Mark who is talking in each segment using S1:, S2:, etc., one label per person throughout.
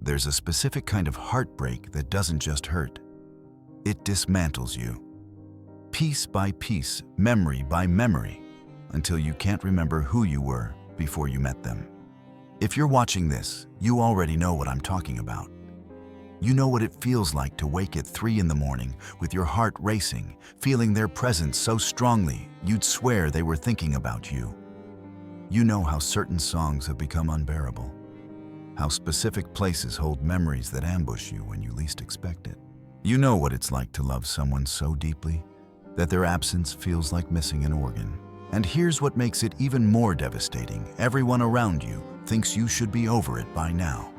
S1: There's a specific kind of heartbreak that doesn't just hurt. It dismantles you, piece by piece, memory by memory, until you can't remember who you were before you met them. If you're watching this, you already know what I'm talking about. You know what it feels like to wake at 3 in the morning with your heart racing, feeling their presence so strongly you'd swear they were thinking about you. You know how certain songs have become unbearable, how specific places hold memories that ambush you when you least expect it. You know what it's like to love someone so deeply that their absence feels like missing an organ. And here's what makes it even more devastating. Everyone around you thinks you should be over it by now.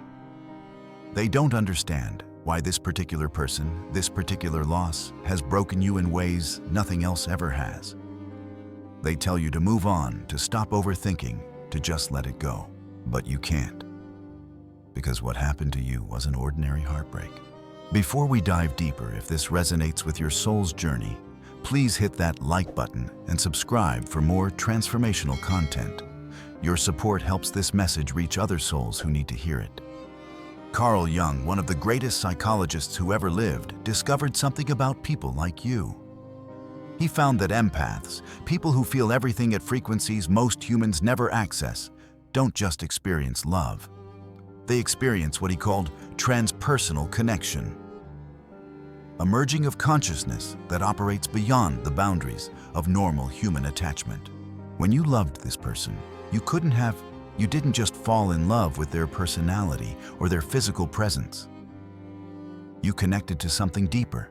S1: They don't understand why this particular person, this particular loss, has broken you in ways nothing else ever has. They tell you to move on, to stop overthinking, to just let it go. But you can't. Because what happened to you was an ordinary heartbreak. Before we dive deeper, if this resonates with your soul's journey, please hit that like button and subscribe for more transformational content. Your support helps this message reach other souls who need to hear it. Carl Jung, one of the greatest psychologists who ever lived, discovered something about people like you. He found that empaths, people who feel everything at frequencies most humans never access, don't just experience love. They experience what he called transpersonal connection, a merging of consciousness that operates beyond the boundaries of normal human attachment. When you loved this person, you didn't just fall in love with their personality or their physical presence. You connected to something deeper.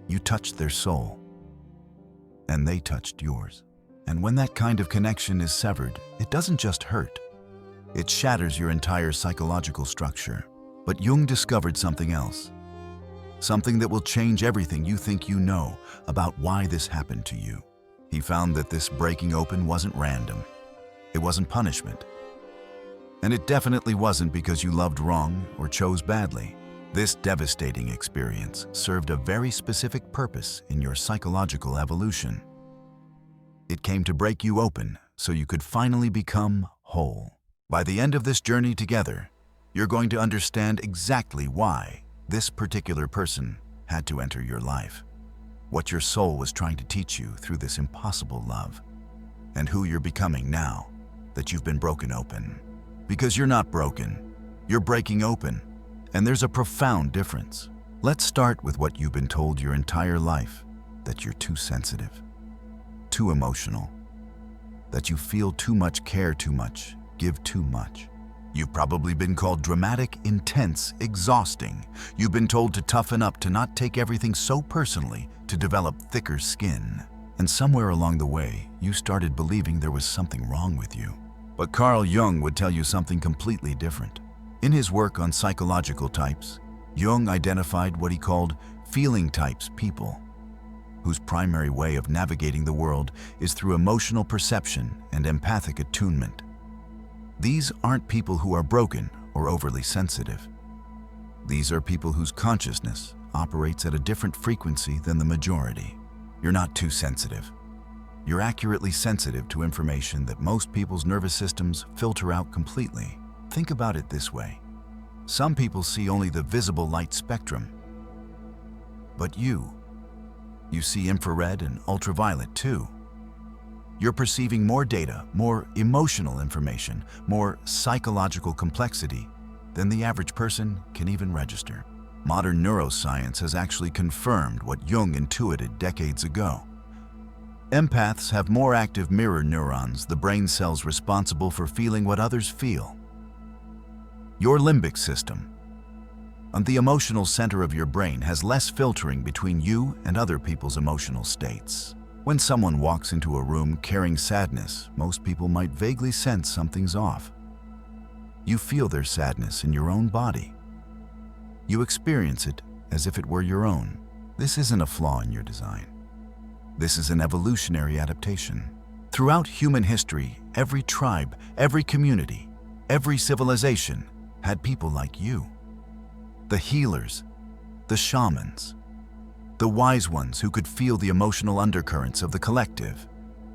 S1: You touched their soul, and they touched yours. And when that kind of connection is severed, it doesn't just hurt. It shatters your entire psychological structure. But Jung discovered something else. Something that will change everything you think you know about why this happened to you. He found that this breaking open wasn't random. It wasn't punishment. And it definitely wasn't because you loved wrong or chose badly. This devastating experience served a very specific purpose in your psychological evolution. It came to break you open so you could finally become whole. By the end of this journey together, you're going to understand exactly why this particular person had to enter your life, what your soul was trying to teach you through this impossible love, and who you're becoming now that you've been broken open. Because you're not broken, you're breaking open, and there's a profound difference. Let's start with what you've been told your entire life, that you're too sensitive, too emotional, that you feel too much, care too much, give too much. You've probably been called dramatic, intense, exhausting. You've been told to toughen up, to not take everything so personally, to develop thicker skin. And somewhere along the way, you started believing there was something wrong with you. But Carl Jung would tell you something completely different. In his work on psychological types, Jung identified what he called feeling types people, whose primary way of navigating the world is through emotional perception and empathic attunement. These aren't people who are broken or overly sensitive. These are people whose consciousness operates at a different frequency than the majority. You're not too sensitive. You're accurately sensitive to information that most people's nervous systems filter out completely. Think about it this way. Some people see only the visible light spectrum. But you see infrared and ultraviolet too. You're perceiving more data, more emotional information, more psychological complexity than the average person can even register. Modern neuroscience has actually confirmed what Jung intuited decades ago. Empaths have more active mirror neurons, the brain cells responsible for feeling what others feel. Your limbic system, and the emotional center of your brain, has less filtering between you and other people's emotional states. When someone walks into a room carrying sadness, most people might vaguely sense something's off. You feel their sadness in your own body. You experience it as if it were your own. This isn't a flaw in your design. This is an evolutionary adaptation. Throughout human history, every tribe, every community, every civilization had people like you. The healers, the shamans, the wise ones who could feel the emotional undercurrents of the collective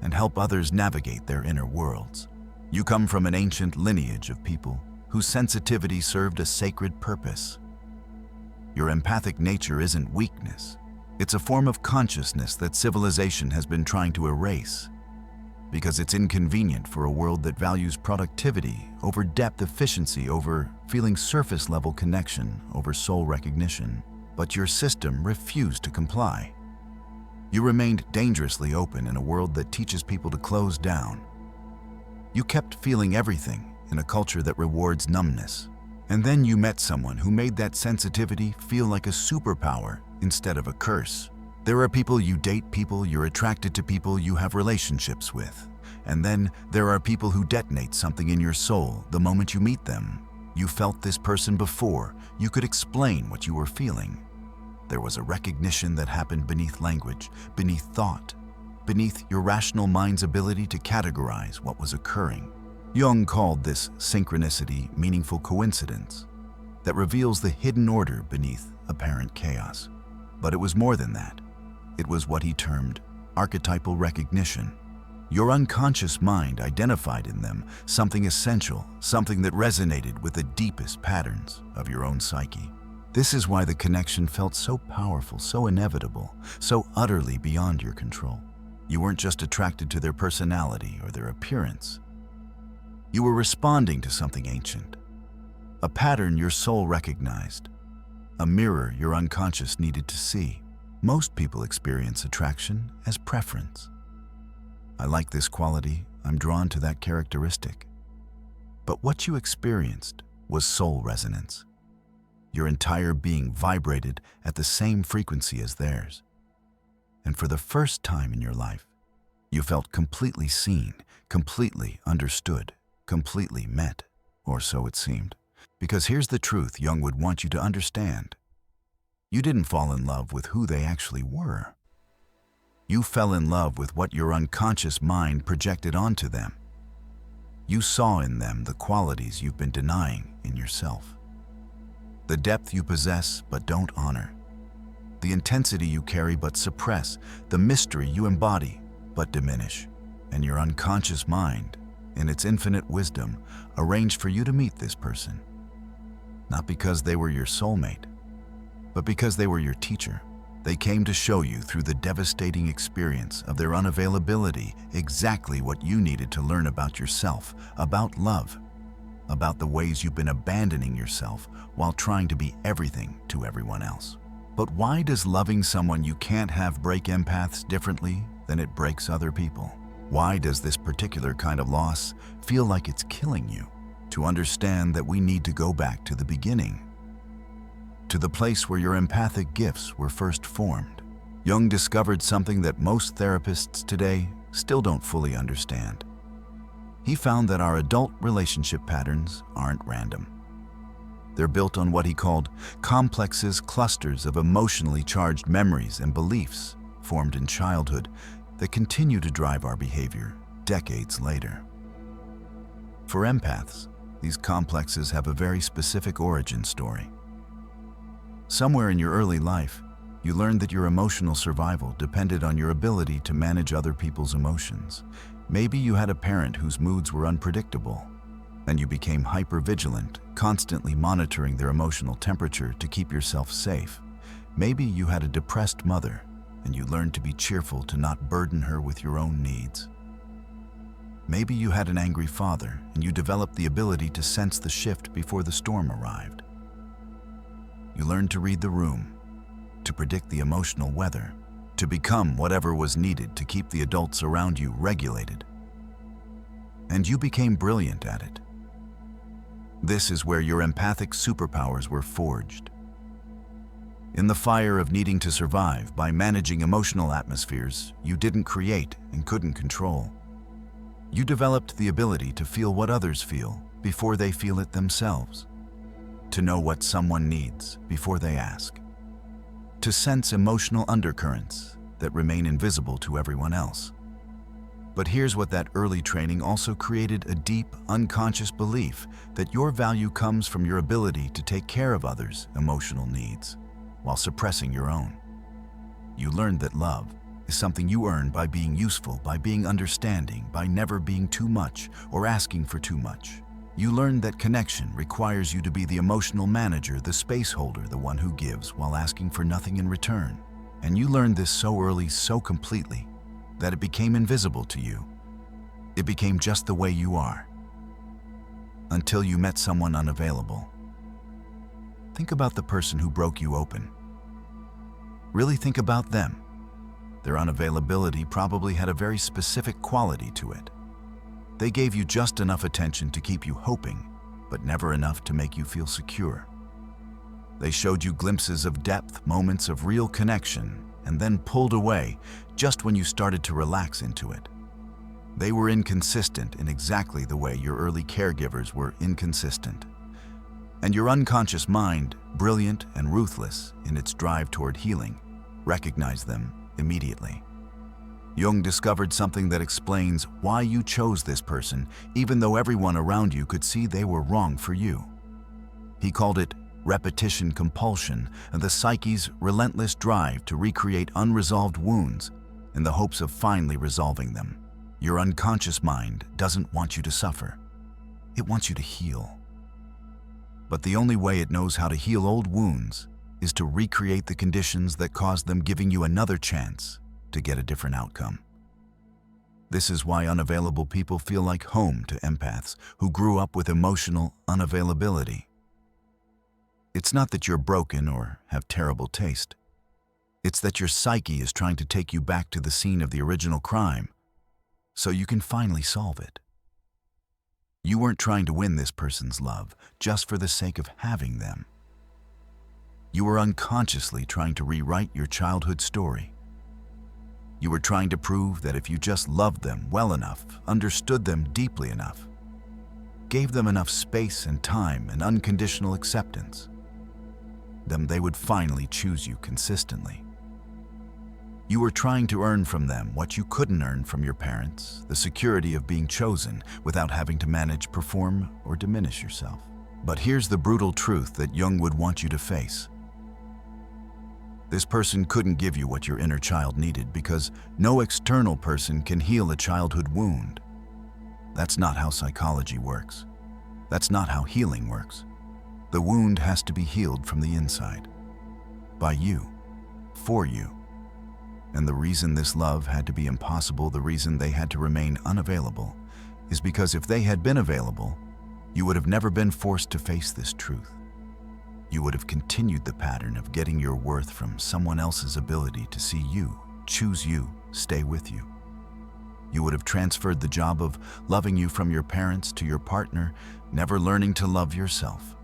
S1: and help others navigate their inner worlds. You come from an ancient lineage of people whose sensitivity served a sacred purpose. Your empathic nature isn't weakness. It's a form of consciousness that civilization has been trying to erase, because it's inconvenient for a world that values productivity over depth, efficiency over feeling, surface-level connection over soul recognition. But your system refused to comply. You remained dangerously open in a world that teaches people to close down. You kept feeling everything in a culture that rewards numbness. And then you met someone who made that sensitivity feel like a superpower instead of a curse. There are people you date, people you're attracted to, people you have relationships with. And then there are people who detonate something in your soul the moment you meet them. You felt this person before you could explain what you were feeling. There was a recognition that happened beneath language, beneath thought, beneath your rational mind's ability to categorize what was occurring. Jung called this synchronicity meaningful coincidence that reveals the hidden order beneath apparent chaos. But it was more than that. It was what he termed archetypal recognition. Your unconscious mind identified in them something essential, something that resonated with the deepest patterns of your own psyche. This is why the connection felt so powerful, so inevitable, so utterly beyond your control. You weren't just attracted to their personality or their appearance. You were responding to something ancient, a pattern your soul recognized, a mirror your unconscious needed to see. Most people experience attraction as preference. I like this quality, I'm drawn to that characteristic. But what you experienced was soul resonance. Your entire being vibrated at the same frequency as theirs. And for the first time in your life, you felt completely seen, completely understood, completely met, or so it seemed. Because here's the truth Jung would want you to understand. You didn't fall in love with who they actually were. You fell in love with what your unconscious mind projected onto them. You saw in them the qualities you've been denying in yourself. The depth you possess but don't honor. The intensity you carry but suppress. The mystery you embody but diminish. And your unconscious mind, in its infinite wisdom, arranged for you to meet this person. Not because they were your soulmate, but because they were your teacher. They came to show you through the devastating experience of their unavailability exactly what you needed to learn about yourself, about love, about the ways you've been abandoning yourself while trying to be everything to everyone else. But why does loving someone you can't have break empaths differently than it breaks other people? Why does this particular kind of loss feel like it's killing you? To understand that we need to go back to the beginning, to the place where your empathic gifts were first formed. Jung discovered something that most therapists today still don't fully understand. He found that our adult relationship patterns aren't random. They're built on what he called complexes, clusters of emotionally charged memories and beliefs formed in childhood that continue to drive our behavior decades later. For empaths, these complexes have a very specific origin story. Somewhere in your early life, you learned that your emotional survival depended on your ability to manage other people's emotions. Maybe you had a parent whose moods were unpredictable, and you became hypervigilant, constantly monitoring their emotional temperature to keep yourself safe. Maybe you had a depressed mother, and you learned to be cheerful to not burden her with your own needs. Maybe you had an angry father, and you developed the ability to sense the shift before the storm arrived. You learned to read the room, to predict the emotional weather, to become whatever was needed to keep the adults around you regulated. And you became brilliant at it. This is where your empathic superpowers were forged. In the fire of needing to survive by managing emotional atmospheres you didn't create and couldn't control, you developed the ability to feel what others feel before they feel it themselves, to know what someone needs before they ask, to sense emotional undercurrents that remain invisible to everyone else. But here's what that early training also created: a deep, unconscious belief that your value comes from your ability to take care of others' emotional needs while suppressing your own. You learned that love is something you earn by being useful, by being understanding, by never being too much or asking for too much. You learned that connection requires you to be the emotional manager, the space holder, the one who gives while asking for nothing in return. And you learned this so early, so completely, that it became invisible to you. It became just the way you are. Until you met someone unavailable. Think about the person who broke you open. Really think about them. Their unavailability probably had a very specific quality to it. They gave you just enough attention to keep you hoping, but never enough to make you feel secure. They showed you glimpses of depth, moments of real connection, and then pulled away just when you started to relax into it. They were inconsistent in exactly the way your early caregivers were inconsistent. And your unconscious mind, brilliant and ruthless in its drive toward healing, recognized them immediately. Jung discovered something that explains why you chose this person, even though everyone around you could see they were wrong for you. He called it repetition compulsion, and the psyche's relentless drive to recreate unresolved wounds in the hopes of finally resolving them. Your unconscious mind doesn't want you to suffer. It wants you to heal. But the only way it knows how to heal old wounds is to recreate the conditions that caused them, giving you another chance to get a different outcome. This is why unavailable people feel like home to empaths who grew up with emotional unavailability. It's not that you're broken or have terrible taste. It's that your psyche is trying to take you back to the scene of the original crime so you can finally solve it. You weren't trying to win this person's love just for the sake of having them. You were unconsciously trying to rewrite your childhood story. You were trying to prove that if you just loved them well enough, understood them deeply enough, gave them enough space and time and unconditional acceptance, then they would finally choose you consistently. You were trying to earn from them what you couldn't earn from your parents, the security of being chosen without having to manage, perform, or diminish yourself. But here's the brutal truth that Jung would want you to face. This person couldn't give you what your inner child needed because no external person can heal a childhood wound. That's not how psychology works. That's not how healing works. The wound has to be healed from the inside. By you. For you. And the reason this love had to be impossible, the reason they had to remain unavailable, is because if they had been available, you would have never been forced to face this truth. You would have continued the pattern of getting your worth from someone else's ability to see you, choose you, stay with you. You would have transferred the job of loving you from your parents to your partner, never learning to love yourself.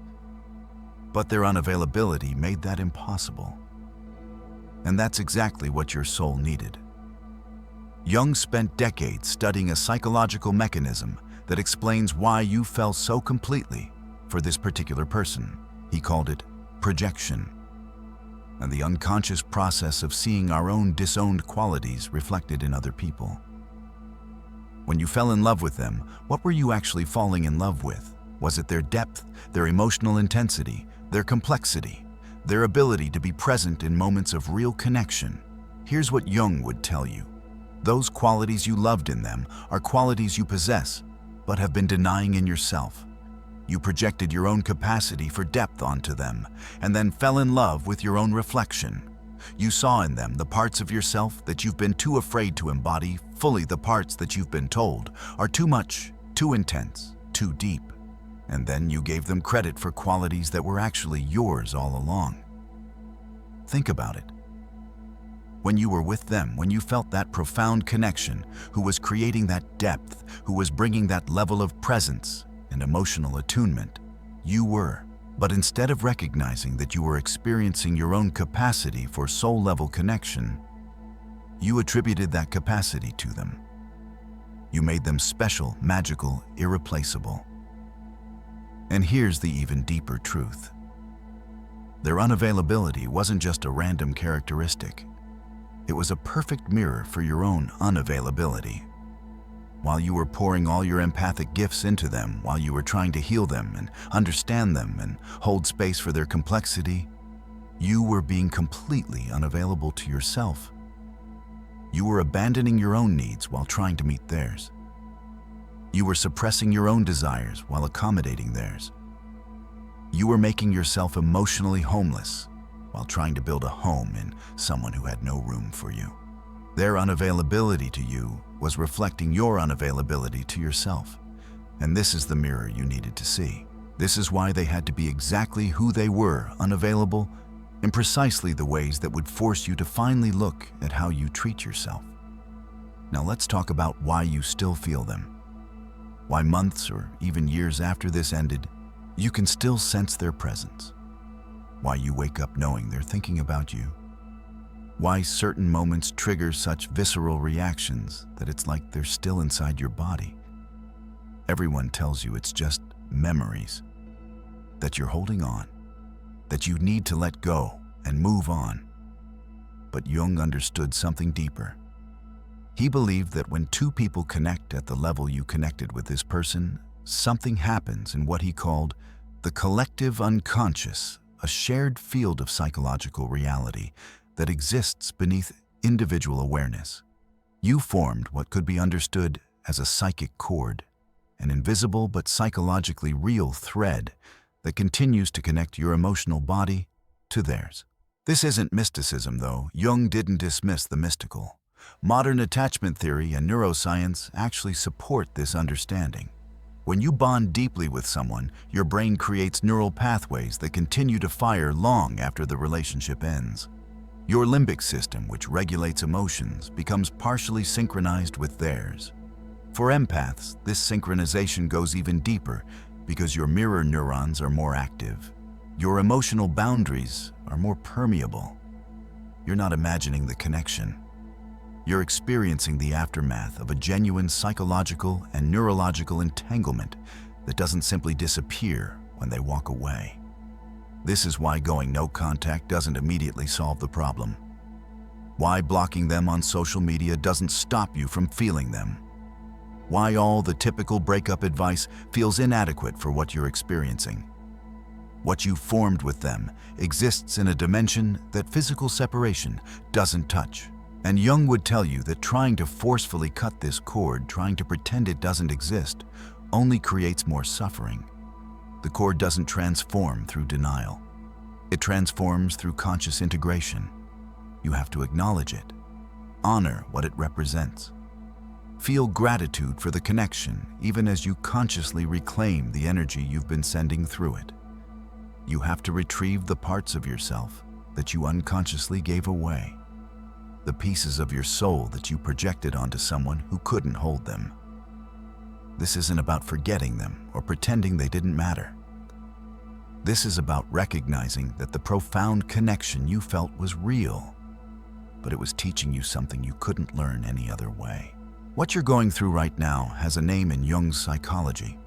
S1: But their unavailability made that impossible. And that's exactly what your soul needed. Jung spent decades studying a psychological mechanism that explains why you fell so completely for this particular person. He called it projection, and the unconscious process of seeing our own disowned qualities reflected in other people. When you fell in love with them, what were you actually falling in love with? Was it their depth, their emotional intensity, their complexity, their ability to be present in moments of real connection? Here's what Jung would tell you. Those qualities you loved in them are qualities you possess, but have been denying in yourself. You projected your own capacity for depth onto them, and then fell in love with your own reflection. You saw in them the parts of yourself that you've been too afraid to embody, fully the parts that you've been told are too much, too intense, too deep. And then you gave them credit for qualities that were actually yours all along. Think about it. When you were with them, when you felt that profound connection, who was creating that depth, who was bringing that level of presence and emotional attunement, you were. But instead of recognizing that you were experiencing your own capacity for soul-level connection, you attributed that capacity to them. You made them special, magical, irreplaceable. And here's the even deeper truth. Their unavailability wasn't just a random characteristic. It was a perfect mirror for your own unavailability. While you were pouring all your empathic gifts into them, while you were trying to heal them and understand them and hold space for their complexity, you were being completely unavailable to yourself. You were abandoning your own needs while trying to meet theirs. You You were suppressing your own desires while accommodating theirs. You were making yourself emotionally homeless while trying to build a home in someone who had no room for you. Their unavailability to you was reflecting your unavailability to yourself. And this is the mirror you needed to see. This is why they had to be exactly who they were, unavailable, in precisely the ways that would force you to finally look at how you treat yourself. Now let's talk about why you still feel them. Why months or even years after this ended, you can still sense their presence. Why you wake up knowing they're thinking about you. Why certain moments trigger such visceral reactions that it's like they're still inside your body. Everyone tells you it's just memories, that you're holding on, that you need to let go and move on. But Jung understood something deeper. He believed that when two people connect at the level you connected with this person, something happens in what he called the collective unconscious, a shared field of psychological reality that exists beneath individual awareness. You formed what could be understood as a psychic cord, an invisible but psychologically real thread that continues to connect your emotional body to theirs. This isn't mysticism, though. Jung didn't dismiss the mystical. Modern attachment theory and neuroscience actually support this understanding. When you bond deeply with someone, your brain creates neural pathways that continue to fire long after the relationship ends. Your limbic system, which regulates emotions, becomes partially synchronized with theirs. For empaths, this synchronization goes even deeper because your mirror neurons are more active. Your emotional boundaries are more permeable. You're not imagining the connection. You're experiencing the aftermath of a genuine psychological and neurological entanglement that doesn't simply disappear when they walk away. This is why going no contact doesn't immediately solve the problem. Why blocking them on social media doesn't stop you from feeling them. Why all the typical breakup advice feels inadequate for what you're experiencing. What you formed with them exists in a dimension that physical separation doesn't touch. And Jung would tell you that trying to forcefully cut this cord, trying to pretend it doesn't exist, only creates more suffering. The cord doesn't transform through denial. It transforms through conscious integration. You have to acknowledge it, honor what it represents. Feel gratitude for the connection, even as you consciously reclaim the energy you've been sending through it. You have to retrieve the parts of yourself that you unconsciously gave away, the pieces of your soul that you projected onto someone who couldn't hold them. This isn't about forgetting them or pretending they didn't matter. This is about recognizing that the profound connection you felt was real, but it was teaching you something you couldn't learn any other way. What you're going through right now has a name in Jung's psychology.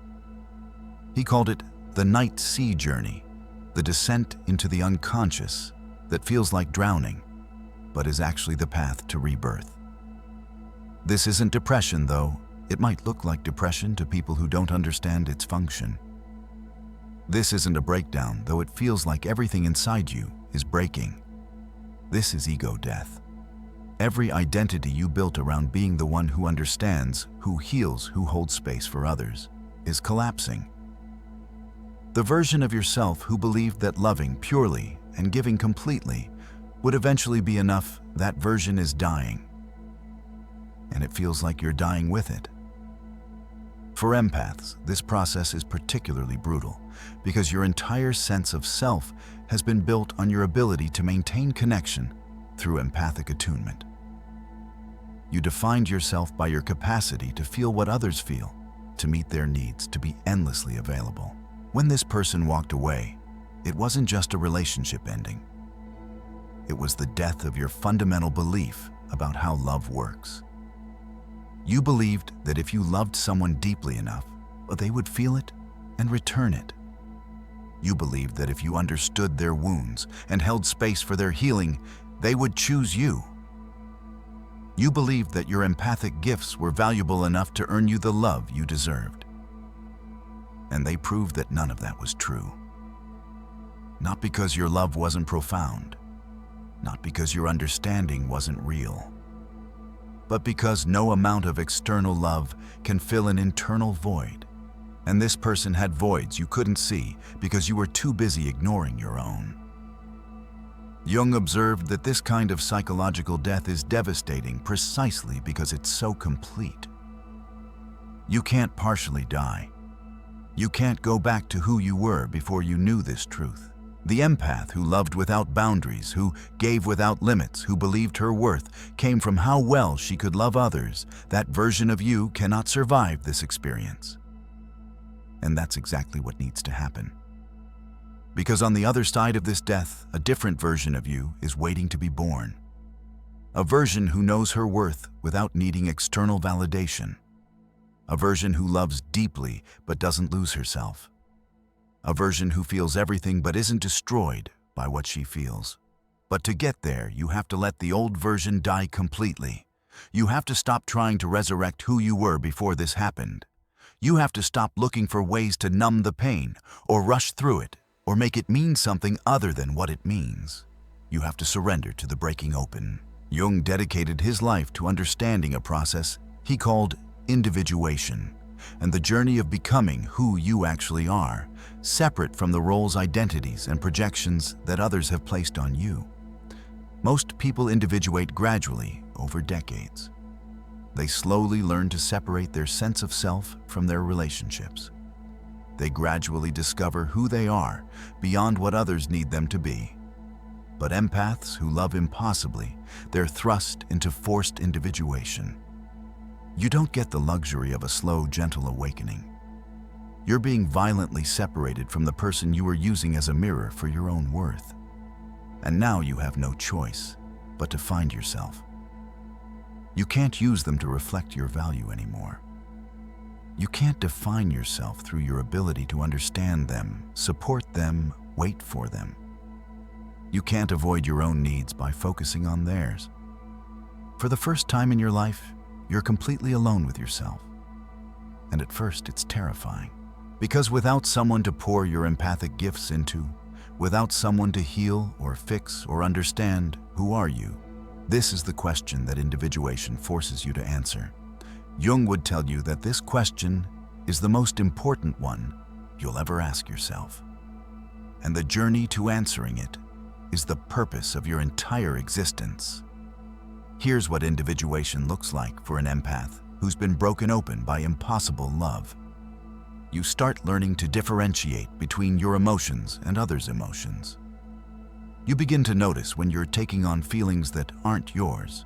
S1: He called it the night sea journey, the descent into the unconscious that feels like drowning, but is actually the path to rebirth. This isn't depression, though. It might look like depression to people who don't understand its function. This isn't a breakdown, though it feels like everything inside you is breaking. This is ego death. Every identity you built around being the one who understands, who heals, who holds space for others, is collapsing. The version of yourself who believed that loving purely and giving completely would eventually be enough, that version is dying. And it feels like you're dying with it. For empaths, this process is particularly brutal because your entire sense of self has been built on your ability to maintain connection through empathic attunement. You defined yourself by your capacity to feel what others feel, to meet their needs, to be endlessly available. When this person walked away, it wasn't just a relationship ending. It was the death of your fundamental belief about how love works. You believed that if you loved someone deeply enough, they would feel it and return it. You believed that if you understood their wounds and held space for their healing, they would choose you. You believed that your empathic gifts were valuable enough to earn you the love you deserved. And they proved that none of that was true. Not because your love wasn't profound, not because your understanding wasn't real, but because no amount of external love can fill an internal void. And this person had voids you couldn't see because you were too busy ignoring your own. Jung observed that this kind of psychological death is devastating precisely because it's so complete. You can't partially die. You can't go back to who you were before you knew this truth. The empath who loved without boundaries, who gave without limits, who believed her worth came from how well she could love others. That version of you cannot survive this experience. And that's exactly what needs to happen. Because on the other side of this death, a different version of you is waiting to be born. A version who knows her worth without needing external validation. A version who loves deeply but doesn't lose herself. A version who feels everything but isn't destroyed by what she feels. But to get there, you have to let the old version die completely. You have to stop trying to resurrect who you were before this happened. You have to stop looking for ways to numb the pain, or rush through it, or make it mean something other than what it means. You have to surrender to the breaking open. Jung dedicated his life to understanding a process he called individuation, and the journey of becoming who you actually are, separate from the roles, identities, and projections that others have placed on you. Most people individuate gradually over decades. They slowly learn to separate their sense of self from their relationships. They gradually discover who they are beyond what others need them to be. But empaths who love impossibly, they're thrust into forced individuation. You don't get the luxury of a slow, gentle awakening. You're being violently separated from the person you were using as a mirror for your own worth. And now you have no choice but to find yourself. You can't use them to reflect your value anymore. You can't define yourself through your ability to understand them, support them, wait for them. You can't avoid your own needs by focusing on theirs. For the first time in your life, you're completely alone with yourself. And at first, it's terrifying. Because without someone to pour your empathic gifts into, without someone to heal or fix or understand, who are you? This is the question that individuation forces you to answer. Jung would tell you that this question is the most important one you'll ever ask yourself. And the journey to answering it is the purpose of your entire existence. Here's what individuation looks like for an empath who's been broken open by impossible love. You start learning to differentiate between your emotions and others' emotions. You begin to notice when you're taking on feelings that aren't yours.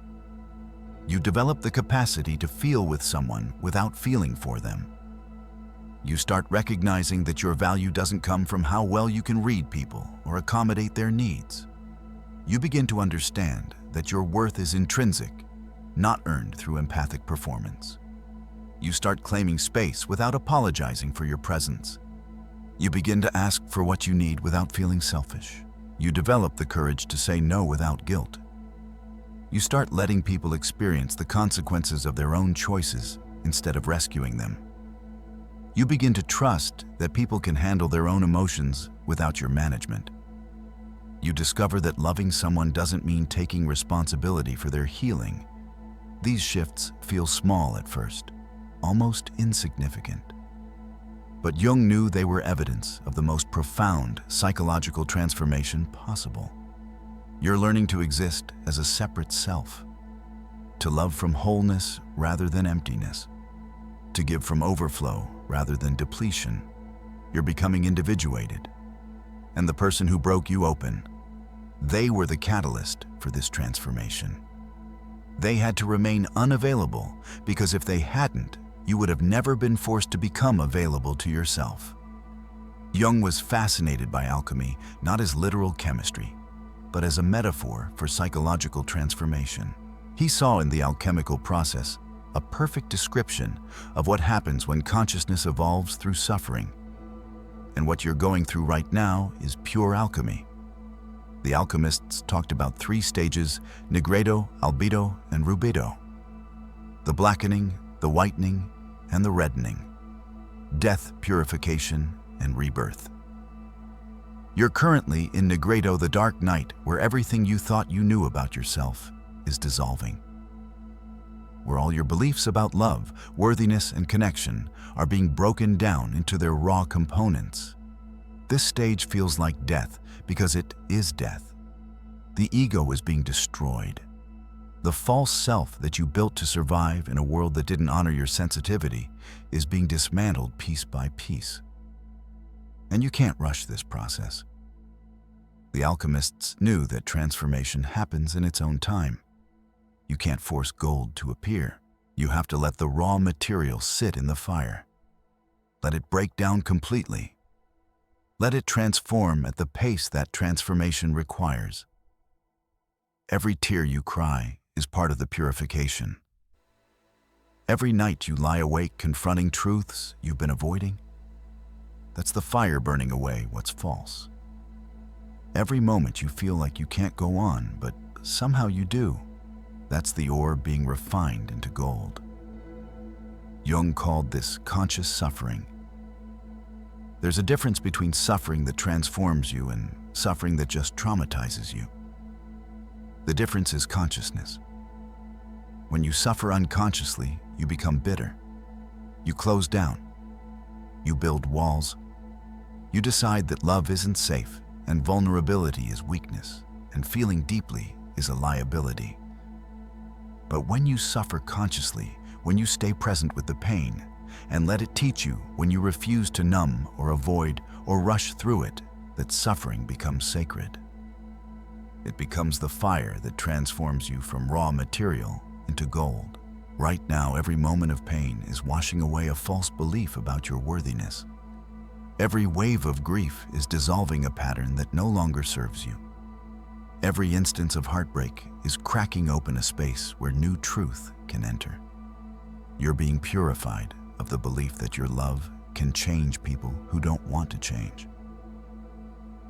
S1: You develop the capacity to feel with someone without feeling for them. You start recognizing that your value doesn't come from how well you can read people or accommodate their needs. You begin to understand that your worth is intrinsic, not earned through empathic performance. You start claiming space without apologizing for your presence. You begin to ask for what you need without feeling selfish. You develop the courage to say no without guilt. You start letting people experience the consequences of their own choices instead of rescuing them. You begin to trust that people can handle their own emotions without your management. You discover that loving someone doesn't mean taking responsibility for their healing. These shifts feel small at first, almost insignificant. But Jung knew they were evidence of the most profound psychological transformation possible. You're learning to exist as a separate self, to love from wholeness rather than emptiness, to give from overflow rather than depletion. You're becoming individuated. And the person who broke you open, they were the catalyst for this transformation. They had to remain unavailable because if they hadn't, you would have never been forced to become available to yourself. Jung was fascinated by alchemy, not as literal chemistry, but as a metaphor for psychological transformation. He saw in the alchemical process a perfect description of what happens when consciousness evolves through suffering. And what you're going through right now is pure alchemy. The alchemists talked about 3 stages: nigredo, albedo, and rubedo. The blackening, the whitening, and the reddening. Death, purification, and rebirth. You're currently in nigredo, the dark night, where everything you thought you knew about yourself is dissolving. where all your beliefs about love, worthiness, and connection are being broken down into their raw components. This stage feels like death because it is death. The ego is being destroyed. The false self that you built to survive in a world that didn't honor your sensitivity is being dismantled piece by piece. And you can't rush this process. The alchemists knew that transformation happens in its own time. You can't force gold to appear. You have to let the raw material sit in the fire. Let it break down completely. Let it transform at the pace that transformation requires. Every tear you cry is part of the purification. Every night you lie awake confronting truths you've been avoiding, that's the fire burning away what's false. Every moment you feel like you can't go on, but somehow you do, that's the ore being refined into gold. Jung called this conscious suffering. There's a difference between suffering that transforms you and suffering that just traumatizes you. The difference is consciousness. When you suffer unconsciously, you become bitter. You close down. You build walls. You decide that love isn't safe and vulnerability is weakness and feeling deeply is a liability. But when you suffer consciously, when you stay present with the pain and let it teach you, when you refuse to numb or avoid or rush through it, that suffering becomes sacred. It becomes the fire that transforms you from raw material into gold. Right now, every moment of pain is washing away a false belief about your worthiness. Every wave of grief is dissolving a pattern that no longer serves you. Every instance of heartbreak is cracking open a space where new truth can enter. You're being purified of the belief that your love can change people who don't want to change.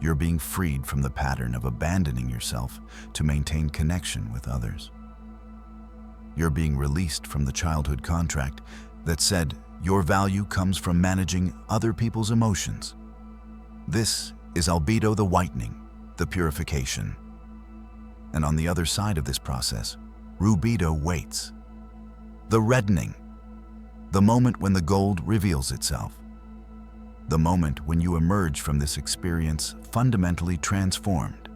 S1: You're being freed from the pattern of abandoning yourself to maintain connection with others. You're being released from the childhood contract that said your value comes from managing other people's emotions. This is albedo the whitening, the purification. And on the other side of this process, rubedo waits. The reddening, the moment when the gold reveals itself. The moment when you emerge from this experience fundamentally transformed.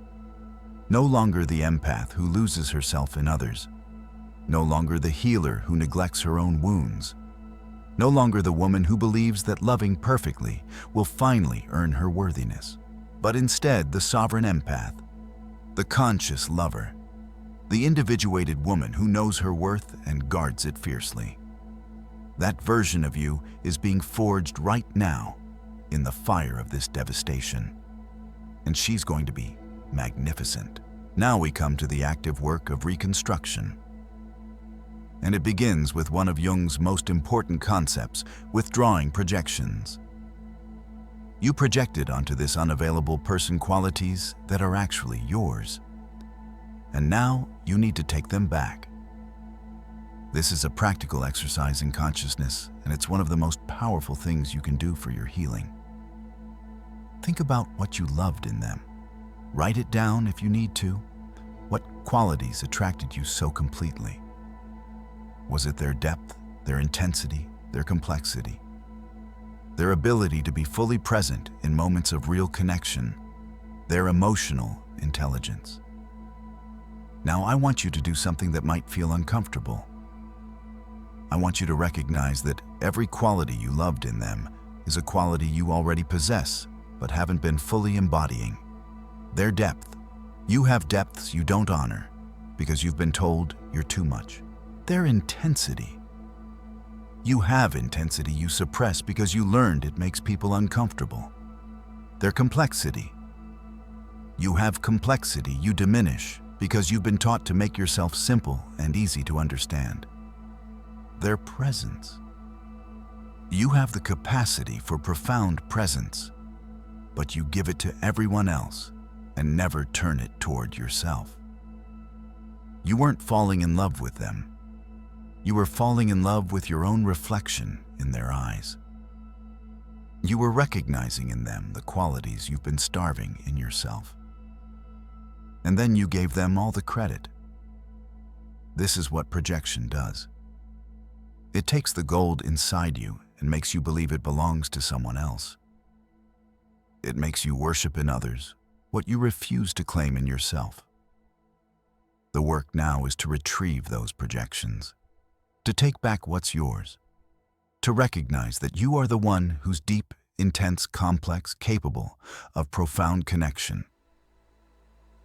S1: No longer the empath who loses herself in others. No longer the healer who neglects her own wounds. No longer the woman who believes that loving perfectly will finally earn her worthiness. But instead the sovereign empath, the conscious lover, the individuated woman who knows her worth and guards it fiercely. That version of you is being forged right now in the fire of this devastation. And she's going to be magnificent. Now we come to the active work of reconstruction. And it begins with one of Jung's most important concepts, withdrawing projections. You projected onto this unavailable person qualities that are actually yours. And now you need to take them back. This is a practical exercise in consciousness, and it's one of the most powerful things you can do for your healing. Think about what you loved in them. Write it down if you need to. What qualities attracted you so completely? Was it their depth, their intensity, their complexity? Their ability to be fully present in moments of real connection, their emotional intelligence. Now I want you to do something that might feel uncomfortable. I want you to recognize that every quality you loved in them is a quality you already possess but haven't been fully embodying. Their depth. You have depths you don't honor because you've been told you're too much. Their intensity. You have intensity you suppress because you learned it makes people uncomfortable. Their complexity. You have complexity you diminish because you've been taught to make yourself simple and easy to understand. Their presence. You have the capacity for profound presence, but you give it to everyone else and never turn it toward yourself. You weren't falling in love with them. You were falling in love with your own reflection in their eyes. You were recognizing in them the qualities you've been starving in yourself. And then you gave them all the credit. This is what projection does. It takes the gold inside you and makes you believe it belongs to someone else. It makes you worship in others what you refuse to claim in yourself. The work now is to retrieve those projections, to take back what's yours, to recognize that you are the one who's deep, intense, complex, capable of profound connection.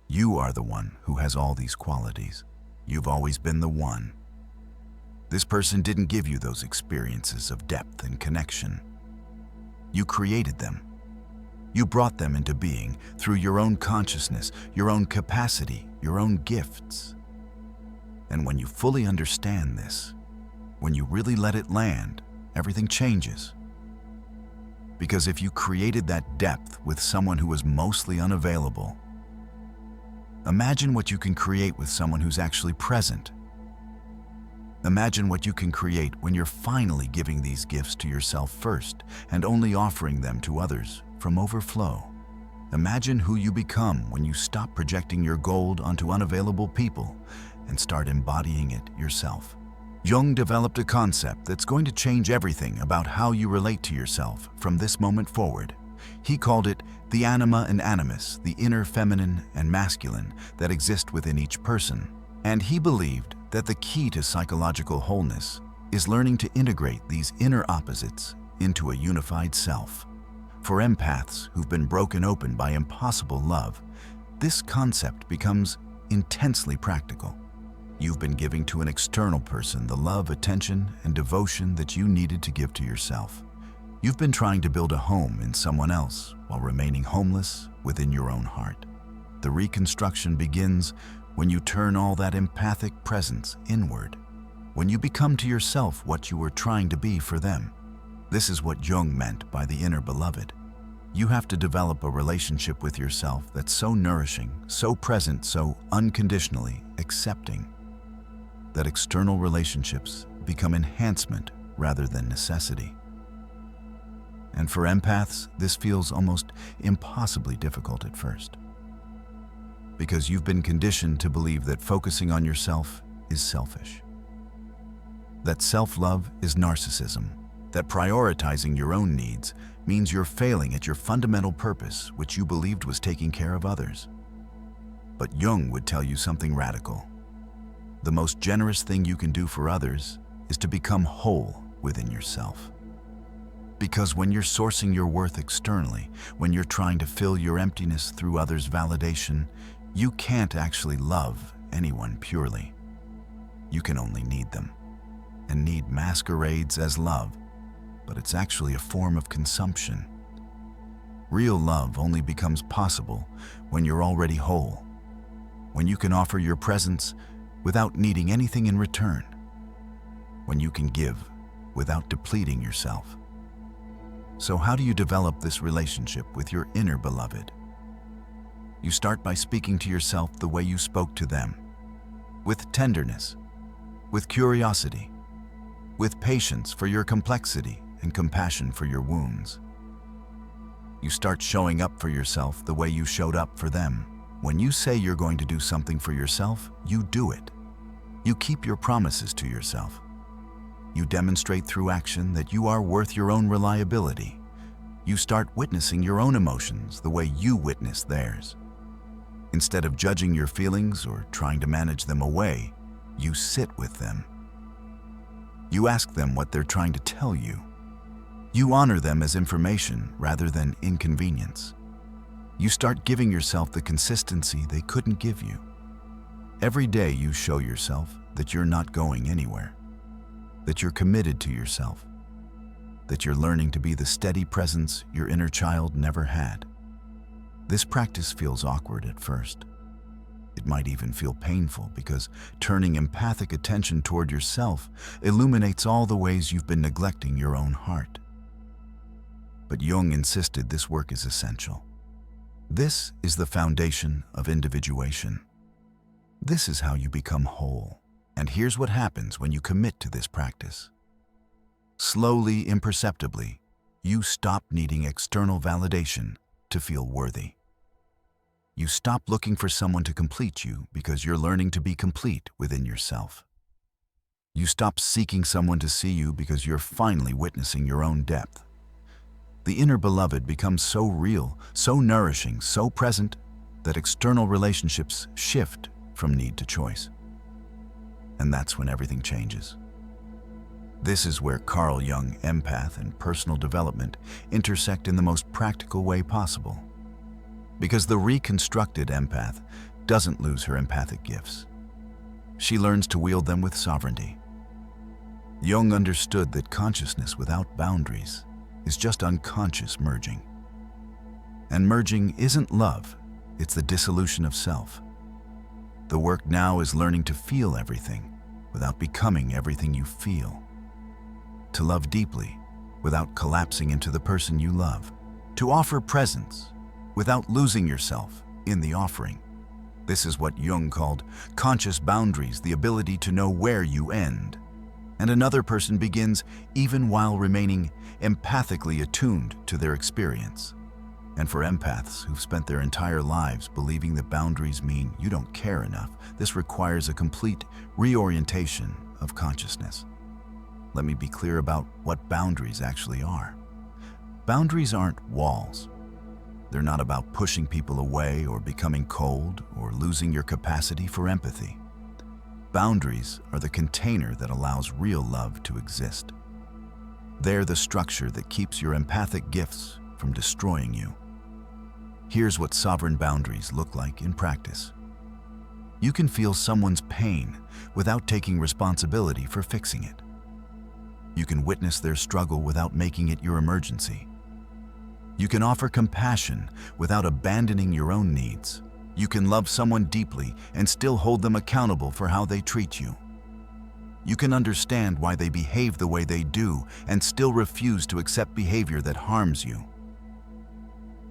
S1: You are the one who has all these qualities. You've always been the one. This person didn't give you those experiences of depth and connection. You created them. You brought them into being through your own consciousness, your own capacity, your own gifts. And when you fully understand this, when you really let it land, everything changes. Because if you created that depth with someone who was mostly unavailable, imagine what you can create with someone who's actually present. Imagine what you can create when you're finally giving these gifts to yourself first and only offering them to others from overflow. Imagine who you become when you stop projecting your gold onto unavailable people and start embodying it yourself. Jung developed a concept that's going to change everything about how you relate to yourself from this moment forward. He called it the anima and animus, the inner feminine and masculine that exist within each person. And he believed that the key to psychological wholeness is learning to integrate these inner opposites into a unified self. For empaths who've been broken open by impossible love, this concept becomes intensely practical. You've been giving to an external person the love, attention, and devotion that you needed to give to yourself. You've been trying to build a home in someone else while remaining homeless within your own heart. The reconstruction begins when you turn all that empathic presence inward, when you become to yourself what you were trying to be for them. This is what Jung meant by the inner beloved. You have to develop a relationship with yourself that's so nourishing, so present, so unconditionally accepting, that external relationships become enhancement rather than necessity. And for empaths, this feels almost impossibly difficult at first, because you've been conditioned to believe that focusing on yourself is selfish, that self-love is narcissism, that prioritizing your own needs means you're failing at your fundamental purpose, which you believed was taking care of others. But Jung would tell you something radical. The most generous thing you can do for others is to become whole within yourself. Because when you're sourcing your worth externally, when you're trying to fill your emptiness through others' validation, you can't actually love anyone purely. You can only need them. And need masquerades as love, but it's actually a form of consumption. Real love only becomes possible when you're already whole, when you can offer your presence without needing anything in return, when you can give without depleting yourself. So how do you develop this relationship with your inner beloved? You start by speaking to yourself the way you spoke to them, with tenderness, with curiosity, with patience for your complexity and compassion for your wounds. You start showing up for yourself the way you showed up for them. When you say you're going to do something for yourself, you do it. You keep your promises to yourself. You demonstrate through action that you are worth your own reliability. You start witnessing your own emotions the way you witness theirs. Instead of judging your feelings or trying to manage them away, you sit with them. You ask them what they're trying to tell you. You honor them as information rather than inconvenience. You start giving yourself the consistency they couldn't give you. Every day you show yourself that you're not going anywhere, that you're committed to yourself, that you're learning to be the steady presence your inner child never had. This practice feels awkward at first. It might even feel painful because turning empathic attention toward yourself illuminates all the ways you've been neglecting your own heart. But Jung insisted this work is essential. This is the foundation of individuation. This is how you become whole. And here's what happens when you commit to this practice. Slowly, imperceptibly, you stop needing external validation to feel worthy. You stop looking for someone to complete you because you're learning to be complete within yourself. You stop seeking someone to see you because you're finally witnessing your own depth. The inner beloved becomes so real, so nourishing, so present, that external relationships shift from need to choice. And that's when everything changes. This is where Carl Jung, empath, and personal development intersect in the most practical way possible. Because the reconstructed empath doesn't lose her empathic gifts. She learns to wield them with sovereignty. Jung understood that consciousness without boundaries is just unconscious merging. And merging isn't love, it's the dissolution of self. The work now is learning to feel everything without becoming everything you feel. To love deeply without collapsing into the person you love. To offer presence without losing yourself in the offering. This is what Jung called conscious boundaries, the ability to know where you end and another person begins, even while remaining empathically attuned to their experience. And for empaths who've spent their entire lives believing that boundaries mean you don't care enough, this requires a complete reorientation of consciousness. Let me be clear about what boundaries actually are. Boundaries aren't walls. They're not about pushing people away or becoming cold or losing your capacity for empathy. Boundaries are the container that allows real love to exist. They're the structure that keeps your empathic gifts from destroying you. Here's what sovereign boundaries look like in practice. You can feel someone's pain without taking responsibility for fixing it. You can witness their struggle without making it your emergency. You can offer compassion without abandoning your own needs. You can love someone deeply and still hold them accountable for how they treat you. You can understand why they behave the way they do and still refuse to accept behavior that harms you.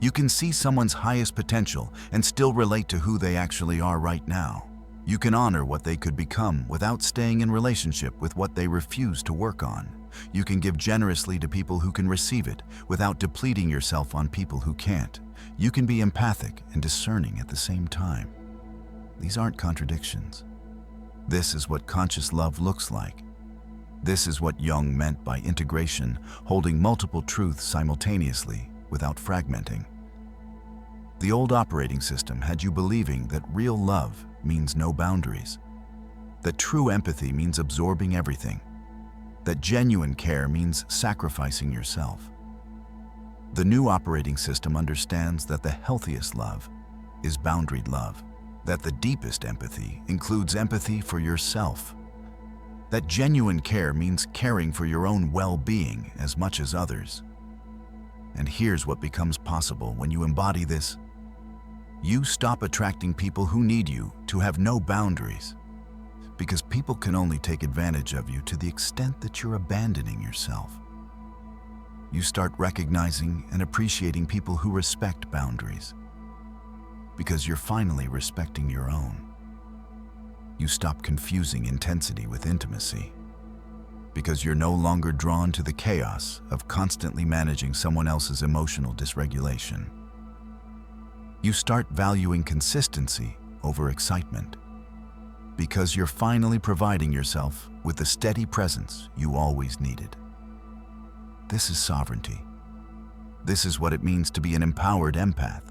S1: You can see someone's highest potential and still relate to who they actually are right now. You can honor what they could become without staying in relationship with what they refuse to work on. You can give generously to people who can receive it without depleting yourself on people who can't. You can be empathic and discerning at the same time. These aren't contradictions. This is what conscious love looks like. This is what Jung meant by integration, holding multiple truths simultaneously without fragmenting. The old operating system had you believing that real love means no boundaries, that true empathy means absorbing everything, that genuine care means sacrificing yourself. The new operating system understands that the healthiest love is boundaried love, that the deepest empathy includes empathy for yourself, that genuine care means caring for your own well-being as much as others. And here's what becomes possible when you embody this. You stop attracting people who need you to have no boundaries, because people can only take advantage of you to the extent that you're abandoning yourself. You start recognizing and appreciating people who respect boundaries, because you're finally respecting your own. You stop confusing intensity with intimacy, because you're no longer drawn to the chaos of constantly managing someone else's emotional dysregulation. You start valuing consistency over excitement, because you're finally providing yourself with the steady presence you always needed. This is sovereignty. This is what it means to be an empowered empath.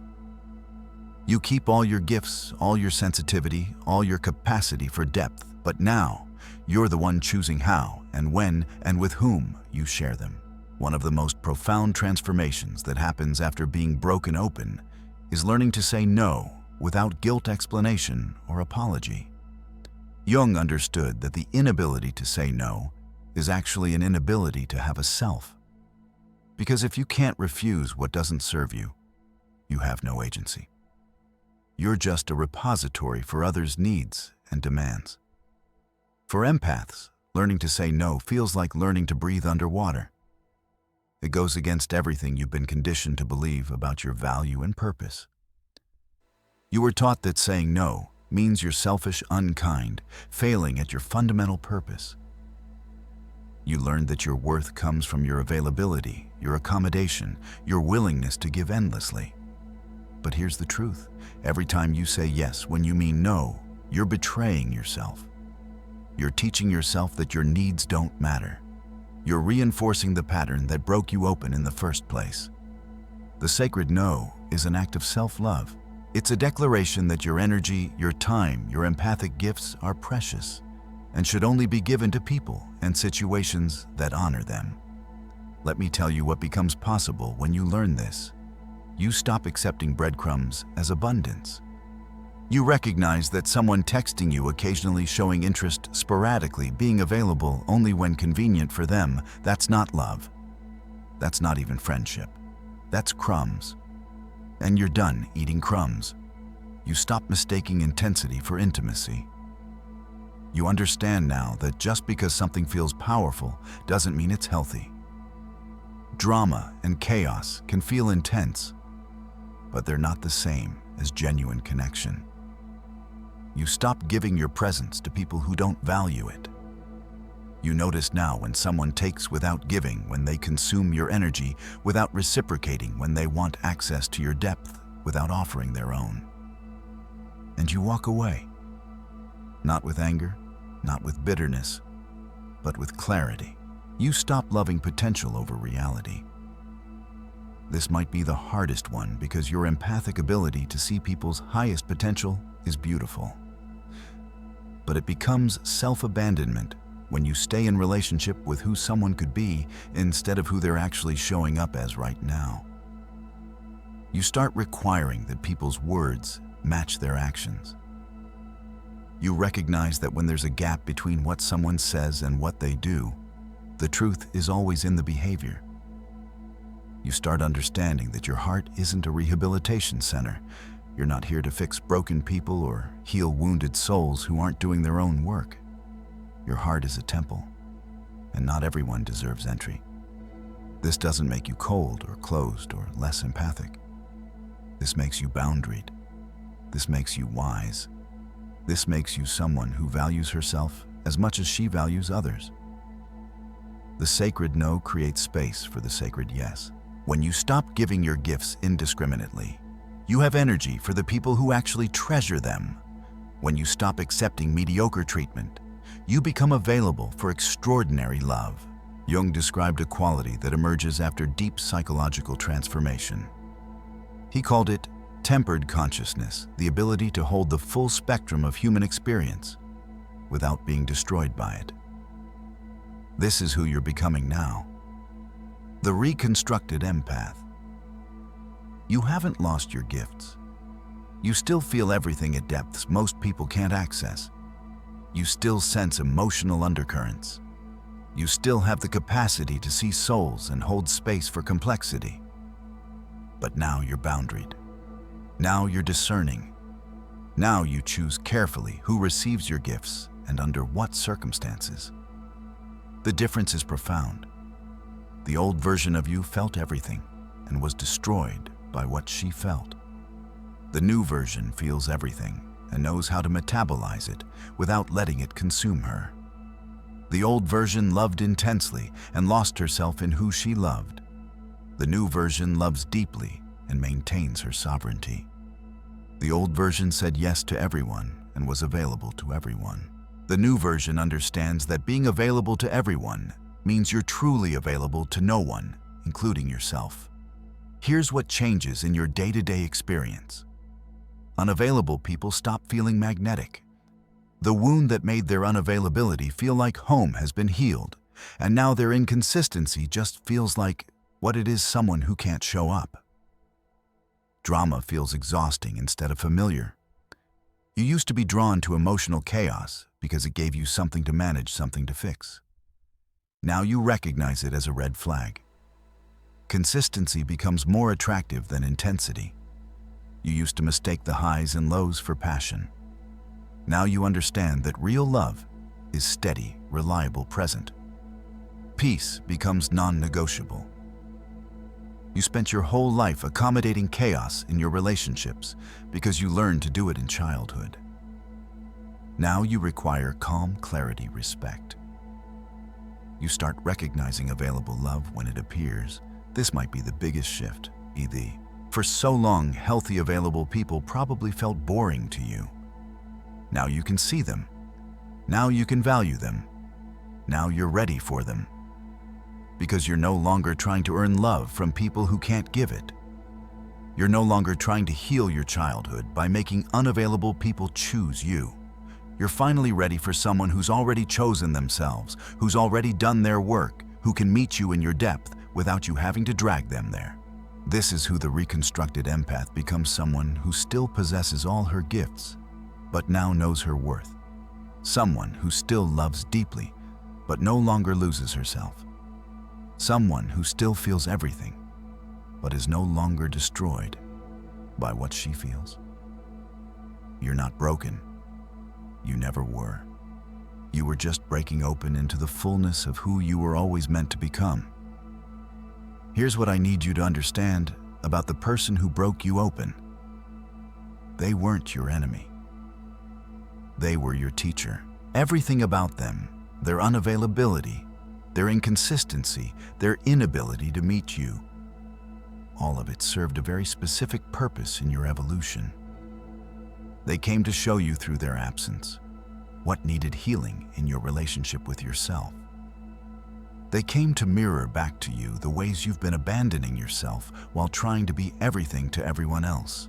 S1: You keep all your gifts, all your sensitivity, all your capacity for depth, but now you're the one choosing how and when and with whom you share them. One of the most profound transformations that happens after being broken open is learning to say no without guilt, explanation, or apology. Jung understood that the inability to say no is actually an inability to have a self. Because if you can't refuse what doesn't serve you, you have no agency. You're just a repository for others' needs and demands. For empaths, learning to say no feels like learning to breathe underwater. It goes against everything you've been conditioned to believe about your value and purpose. You were taught that saying no means you're selfish, unkind, failing at your fundamental purpose. You learned that your worth comes from your availability, your accommodation, your willingness to give endlessly. But here's the truth. Every time you say yes when you mean no, you're betraying yourself. You're teaching yourself that your needs don't matter. You're reinforcing the pattern that broke you open in the first place. The sacred no is an act of self-love. It's a declaration that your energy, your time, your empathic gifts are precious and should only be given to people and situations that honor them. Let me tell you what becomes possible when you learn this. You stop accepting breadcrumbs as abundance. You recognize that someone texting you, occasionally showing interest sporadically, being available only when convenient for them, that's not love. That's not even friendship. That's crumbs. And you're done eating crumbs. You stop mistaking intensity for intimacy. You understand now that just because something feels powerful doesn't mean it's healthy. Drama and chaos can feel intense, but they're not the same as genuine connection. You stop giving your presence to people who don't value it. You notice now when someone takes without giving, when they consume your energy without reciprocating, when they want access to your depth without offering their own. And you walk away, not with anger, not with bitterness, but with clarity. You stop loving potential over reality. This might be the hardest one because your empathic ability to see people's highest potential is beautiful. But it becomes self-abandonment when you stay in relationship with who someone could be instead of who they're actually showing up as right now. You start requiring that people's words match their actions. You recognize that when there's a gap between what someone says and what they do, the truth is always in the behavior. You start understanding that your heart isn't a rehabilitation center. You're not here to fix broken people or heal wounded souls who aren't doing their own work. Your heart is a temple, and not everyone deserves entry. This doesn't make you cold or closed or less empathic. This makes you boundaried. This makes you wise. This makes you someone who values herself as much as she values others. The sacred no creates space for the sacred yes. When you stop giving your gifts indiscriminately, you have energy for the people who actually treasure them. When you stop accepting mediocre treatment, you become available for extraordinary love. Jung described a quality that emerges after deep psychological transformation. He called it tempered consciousness, the ability to hold the full spectrum of human experience without being destroyed by it. This is who you're becoming now. The reconstructed empath. You haven't lost your gifts. You still feel everything at depths most people can't access. You still sense emotional undercurrents. You still have the capacity to see souls and hold space for complexity. But now you're boundaried. Now you're discerning. Now you choose carefully who receives your gifts and under what circumstances. The difference is profound. The old version of you felt everything and was destroyed by what she felt. The new version feels everything and knows how to metabolize it without letting it consume her. The old version loved intensely and lost herself in who she loved. The new version loves deeply and maintains her sovereignty. The old version said yes to everyone and was available to everyone. The new version understands that being available to everyone means you're truly available to no one, including yourself. Here's what changes in your day-to-day experience. Unavailable people stop feeling magnetic. The wound that made their unavailability feel like home has been healed, and now their inconsistency just feels like what it is someone who can't show up. Drama feels exhausting instead of familiar. You used to be drawn to emotional chaos because it gave you something to manage, something to fix. Now you recognize it as a red flag. Consistency becomes more attractive than intensity. You used to mistake the highs and lows for passion. Now you understand that real love is steady, reliable, present. Peace becomes non-negotiable. You spent your whole life accommodating chaos in your relationships because you learned to do it in childhood. Now you require calm, clarity, respect. You start recognizing available love when it appears. This might be the biggest shift, For so long, healthy, available people probably felt boring to you. Now you can see them. Now you can value them. Now you're ready for them. Because you're no longer trying to earn love from people who can't give it. You're no longer trying to heal your childhood by making unavailable people choose you. You're finally ready for someone who's already chosen themselves, who's already done their work, who can meet you in your depth without you having to drag them there. This is who the reconstructed empath becomes, someone who still possesses all her gifts, but now knows her worth. Someone who still loves deeply, but no longer loses herself. Someone who still feels everything, but is no longer destroyed by what she feels. You're not broken. You never were. You were just breaking open into the fullness of who you were always meant to become. Here's what I need you to understand about the person who broke you open. They weren't your enemy. They were your teacher. Everything about them, their unavailability, their inconsistency, their inability to meet you, all of it served a very specific purpose in your evolution. They came to show you through their absence what needed healing in your relationship with yourself. They came to mirror back to you the ways you've been abandoning yourself while trying to be everything to everyone else.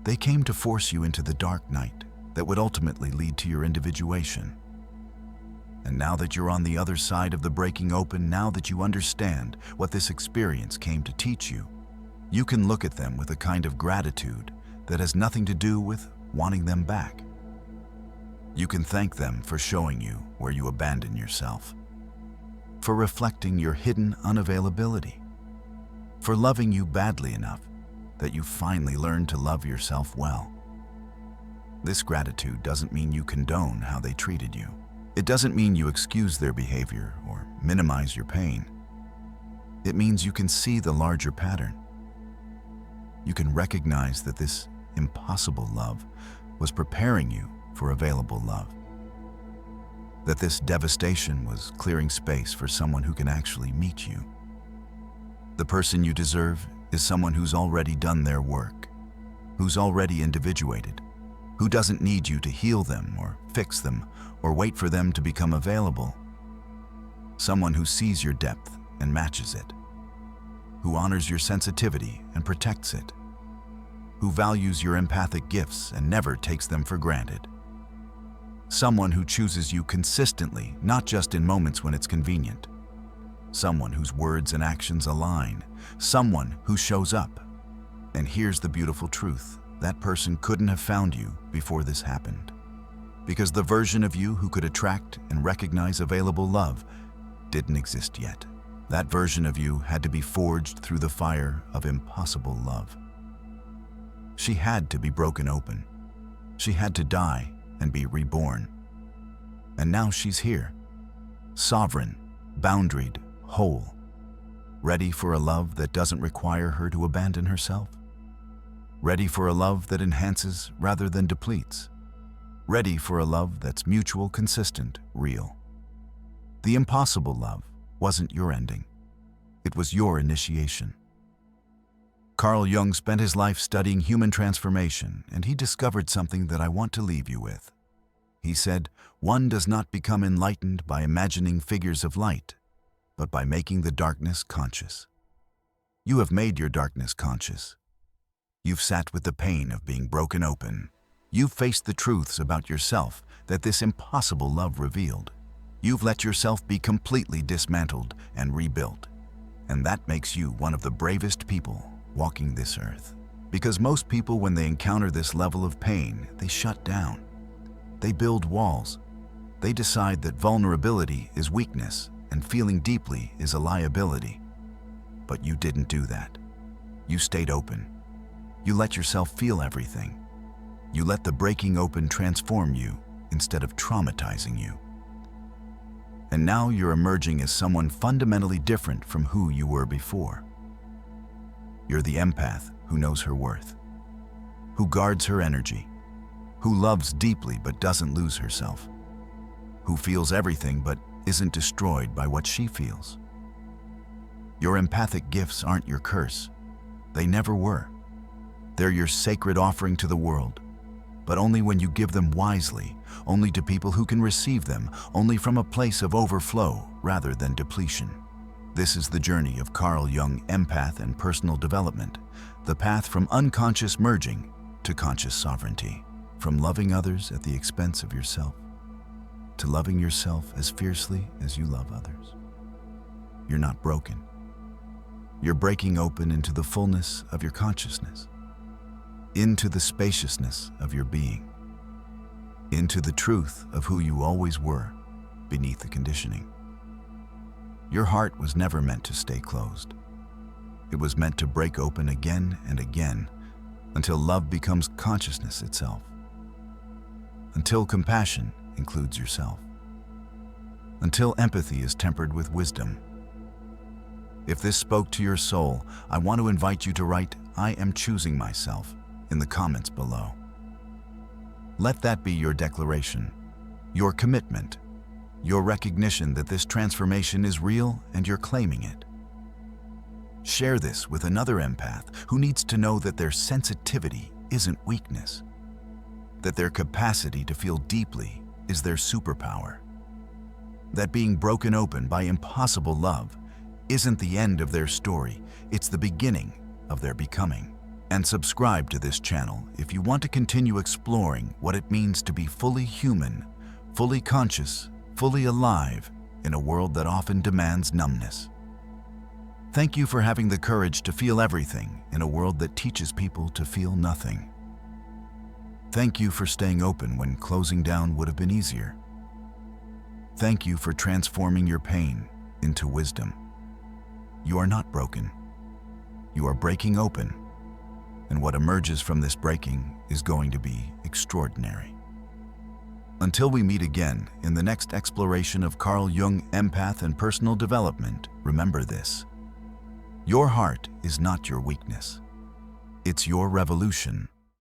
S1: They came to force you into the dark night that would ultimately lead to your individuation. And now that you're on the other side of the breaking open, now that you understand what this experience came to teach you, you can look at them with a kind of gratitude that has nothing to do with wanting them back. You can thank them for showing you where you abandon yourself, for reflecting your hidden unavailability, for loving you badly enough that you finally learned to love yourself well. This gratitude doesn't mean you condone how they treated you. It doesn't mean you excuse their behavior or minimize your pain. It means you can see the larger pattern. You can recognize that this impossible love was preparing you for available love. That this devastation was clearing space for someone who can actually meet you. The person you deserve is someone who's already done their work, who's already individuated, who doesn't need you to heal them or fix them or wait for them to become available. Someone who sees your depth and matches it, who honors your sensitivity and protects it, who values your empathic gifts and never takes them for granted. Someone who chooses you consistently, not just in moments when it's convenient. Someone whose words and actions align. Someone who shows up. And here's the beautiful truth. That person couldn't have found you before this happened. Because the version of you who could attract and recognize available love didn't exist yet. That version of you had to be forged through the fire of impossible love. She had to be broken open. She had to die and be reborn. And now she's here, sovereign, boundaried, whole, ready for a love that doesn't require her to abandon herself. Ready for a love that enhances rather than depletes. Ready for a love that's mutual, consistent, real. The impossible love wasn't your ending. It was your initiation. Carl Jung spent his life studying human transformation, and he discovered something that I want to leave you with. He said, "One does not become enlightened by imagining figures of light, but by making the darkness conscious." You have made your darkness conscious. You've sat with the pain of being broken open. You've faced the truths about yourself that this impossible love revealed. You've let yourself be completely dismantled and rebuilt. And that makes you one of the bravest people walking this earth. Because most people, when they encounter this level of pain, they shut down. They build walls. They decide that vulnerability is weakness and feeling deeply is a liability. But you didn't do that. You stayed open. You let yourself feel everything. You let the breaking open transform you instead of traumatizing you. And now you're emerging as someone fundamentally different from who you were before. You're the empath who knows her worth, who guards her energy, who loves deeply but doesn't lose herself, who feels everything but isn't destroyed by what she feels. Your empathic gifts aren't your curse. They never were. They're your sacred offering to the world, but only when you give them wisely only to people who can receive them, only from a place of overflow rather than depletion. This is the journey of Carl Jung, empath and personal development, the path from unconscious merging to conscious sovereignty, from loving others at the expense of yourself to loving yourself as fiercely as you love others. You're not broken. You're breaking open into the fullness of your consciousness, into the spaciousness of your being, into the truth of who you always were beneath the conditioning. Your heart was never meant to stay closed. It was meant to break open again and again until love becomes consciousness itself, until compassion includes yourself, until empathy is tempered with wisdom. If this spoke to your soul, I want to invite you to write, "I am choosing myself," in the comments below. Let that be your declaration, your commitment, your recognition that this transformation is real and you're claiming it. Share this with another empath who needs to know that their sensitivity isn't weakness, that their capacity to feel deeply is their superpower, that being broken open by impossible love isn't the end of their story, it's the beginning of their becoming. And subscribe to this channel if you want to continue exploring what it means to be fully human, fully conscious, fully alive in a world that often demands numbness. Thank you for having the courage to feel everything in a world that teaches people to feel nothing. Thank you for staying open when closing down would have been easier. Thank you for transforming your pain into wisdom. You are not broken. You are breaking open, and what emerges from this breaking is going to be extraordinary. Until we meet again in the next exploration of Carl Jung, empath and personal development, remember this: your heart is not your weakness. It's your revolution.